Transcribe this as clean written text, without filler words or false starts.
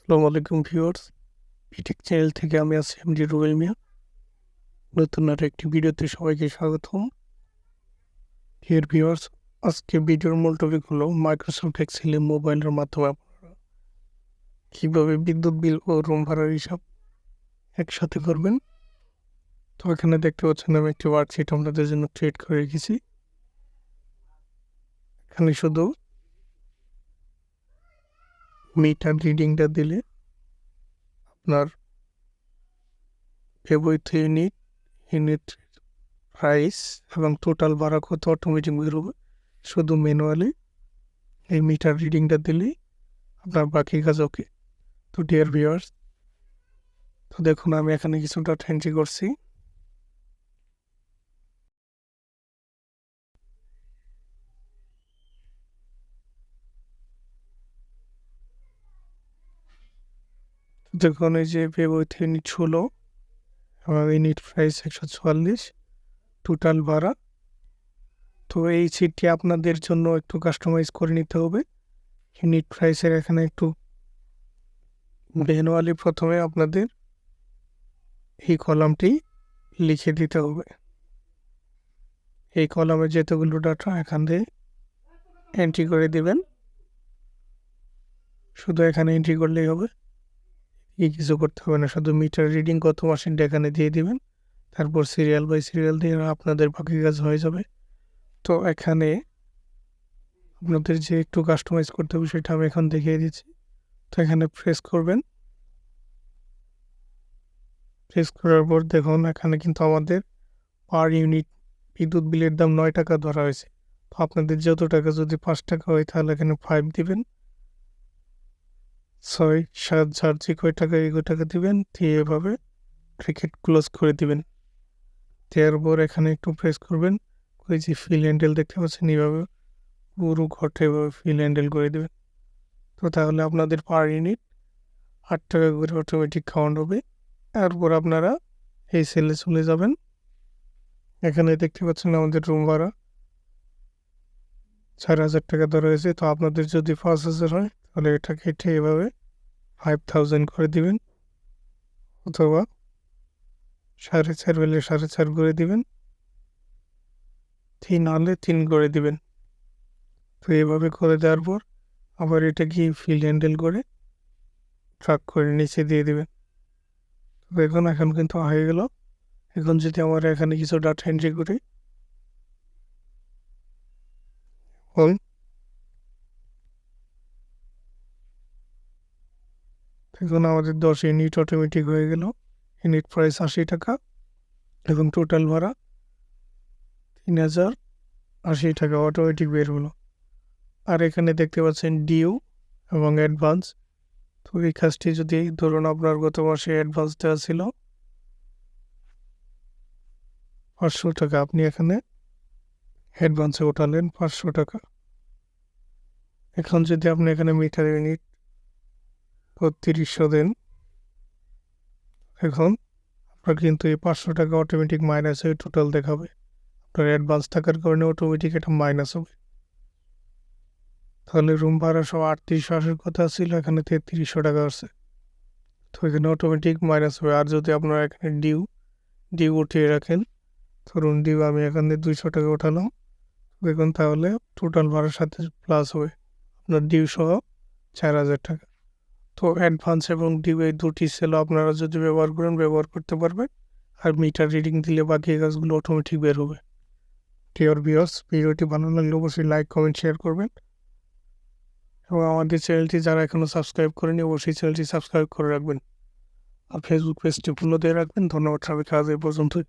আসসালামু আলাইকুম viewers, B Tech channel থেকে আমি আছি এমডি রুবেল মিয়া। নতুন আর একটি ভিডিওতে সবাইকে স্বাগতম। ডিয়ার ভিউয়ার্স, আজকে ভিডিওর মূল টপিক হলো মাইক্রোসফট এক্সেলে মোবাইলের মাধ্যমে আপনারা কীভাবে বিদ্যুৎ বিল ও রুম ভাড়ার হিসাব একসাথে করবেন। তো এখানে দেখতে পাচ্ছেন আমি একটি ওয়ার্কশিট আপনাদের জন্য ক্রিয়েট করে রেখেছি। এখানে শুধু মিটার রিডিংটা দিলে আপনার ব্যবহৃত ইউনিট প্রাইস এবং টোটাল ভাড়া কত অটোমেটিক বেরোবে। শুধু ম্যানুয়ালি এই মিটার রিডিংটা দিলেই আপনার বাকি কাজ ওকে। তো ডিয়ার ভিউয়ার্স, তো দেখুন আমি এখানে কিছু ডাটা এন্ট্রি করছি। দেখুন এই যে ব্যবহৃত ইউনিট 16 এবং ইউনিট প্রাইস 144, টোটাল ভাড়া। তো এই সিটটি আপনাদের জন্য একটু কাস্টমাইজ করে নিতে হবে। ইউনিট প্রাইসের এখানে একটু ম্যানুয়ালি প্রথমে আপনাদের এই কলামটি লিখে দিতে হবে। এই কলামে যেতগুলো ডাটা এখান থেকে এন্ট্রি করে দিবেন, শুধু এখানে এন্ট্রি করলেই হবে, কিছু করতে হবে না। শুধু মিটার রিডিং কত মাসিনটা এখানে দিয়ে দিবেন, তারপর সিরিয়াল বাই সিরিয়াল দিয়ে আপনাদের বাকি কাজ হয়ে যাবে। তো এখানে আপনাদের যে একটু কাস্টমাইজ করতে হবে সেটা আমি এখন দেখিয়ে দিচ্ছি। তো এখানে প্রেস করবেন, প্রেস করার পর দেখুন এখানে কিন্তু আমাদের পার ইউনিট বিদ্যুৎ বিলের দাম 9 টাকা ধরা হয়েছে। তো আপনাদের যত টাকা যদি 5 টাকা হয় তাহলে এখানে 5 দিবেন, 6, 7, 4 যে কয় টাকা এই কয় টাকা দিবেন, দিয়ে এভাবে ব্র্যাকেট ক্লোজ করে দিবেন। দেওয়ার পর এখানে একটু প্রেস করবেন, ওই যে ফিল হ্যান্ডেল দেখতে পাচ্ছেন এইভাবে পুরো ঘরটা এভাবে ফিল হ্যান্ডেল করে দেবেন। তো তাহলে আপনাদের পার ইউনিট 8 টাকা করে অটোমেটিক কাউন্ট হবে। তারপর আপনারা এই সেলে চলে যাবেন। এখানে দেখতে পাচ্ছেন আমাদের রুম ভাড়া 4,000 টাকা ধরা হয়েছে। তো আপনাদের যদি 5,000 হয় তাহলে এটা কেটে এভাবে 5,000 করে দিবেন, অথবা 4.5 হলে 4.5 করে দিবেন, 3 হলে 3 করে দিবেন। তো এভাবে করে দেওয়ার পর আবার এটাকে ফিল হ্যান্ডেল করে ট্রাক করে নিচে দিয়ে দিবেন। তো এখন কিন্তু হয়ে গেল। এখন যদি আমরা এখানে কিছু ডাটা এন্ট্রি করি, এখন আমাদের 10 ইউনিট অটোমেটিক হয়ে গেল। ইউনিট প্রাইস 80 টাকা এবং টোটাল ভাড়া 3,080 টাকা অটোমেটিক বের হলো। আর এখানে দেখতে পাচ্ছেন ডিউ এবং অ্যাডভান্স। তো এই কাজটি যদি ধরুন আপনার গত মাসে অ্যাডভান্স দেওয়া ছিল 500 টাকা, আপনি এখানে অ্যাডভান্সে ওঠালেন 500 টাকা। এখন যদি আপনি এখানে মিটার ইউনিট 3,000 দেন, এখন আপনার কিন্তু এই 500 টাকা অটোমেটিক মাইনাস হয়ে টোটাল দেখাবে। আপনার অ্যাডভান্স থাকার কারণে অটোমেটিক এটা মাইনাস হবে। তাহলে রুম ভাড়া সহ 3800 আসার কথা ছিল, এখানে 3300 টাকা আসছে। তো এখানে অটোমেটিক মাইনাস হবে। আর যদি আপনারা এখানে ডিউ উঠিয়ে রাখেন, ধরুন ডিউ আমি এখানে 200 টাকা উঠালাম, দেখুন তাহলে টোটাল ভাড়ার সাথে প্লাস হবে আপনার ডিউ সহ 4,000 টাকা। তো অ্যাডভান্স এবং ডিউ এই দুটি সেল আপনারা যদি ব্যবহার করতে পারবেন। আর মিটার রিডিং দিলে বাকি কাজগুলো অটোমেটিক বের হবে। ডিয়ার ভিউয়ার্স, ভিডিওটি ভালো লাগলে অবশ্যই লাইক, কমেন্ট, শেয়ার করবেন এবং আমাদের চ্যানেলটি যারা এখনও সাবস্ক্রাইব করেনি অবশ্যই চ্যানেলটি সাবস্ক্রাইব করে রাখবেন আর ফেসবুক পেজটি ফলো দিয়ে রাখবেন। ধন্যবাদ সবাইকে, আজ এই পর্যন্তই।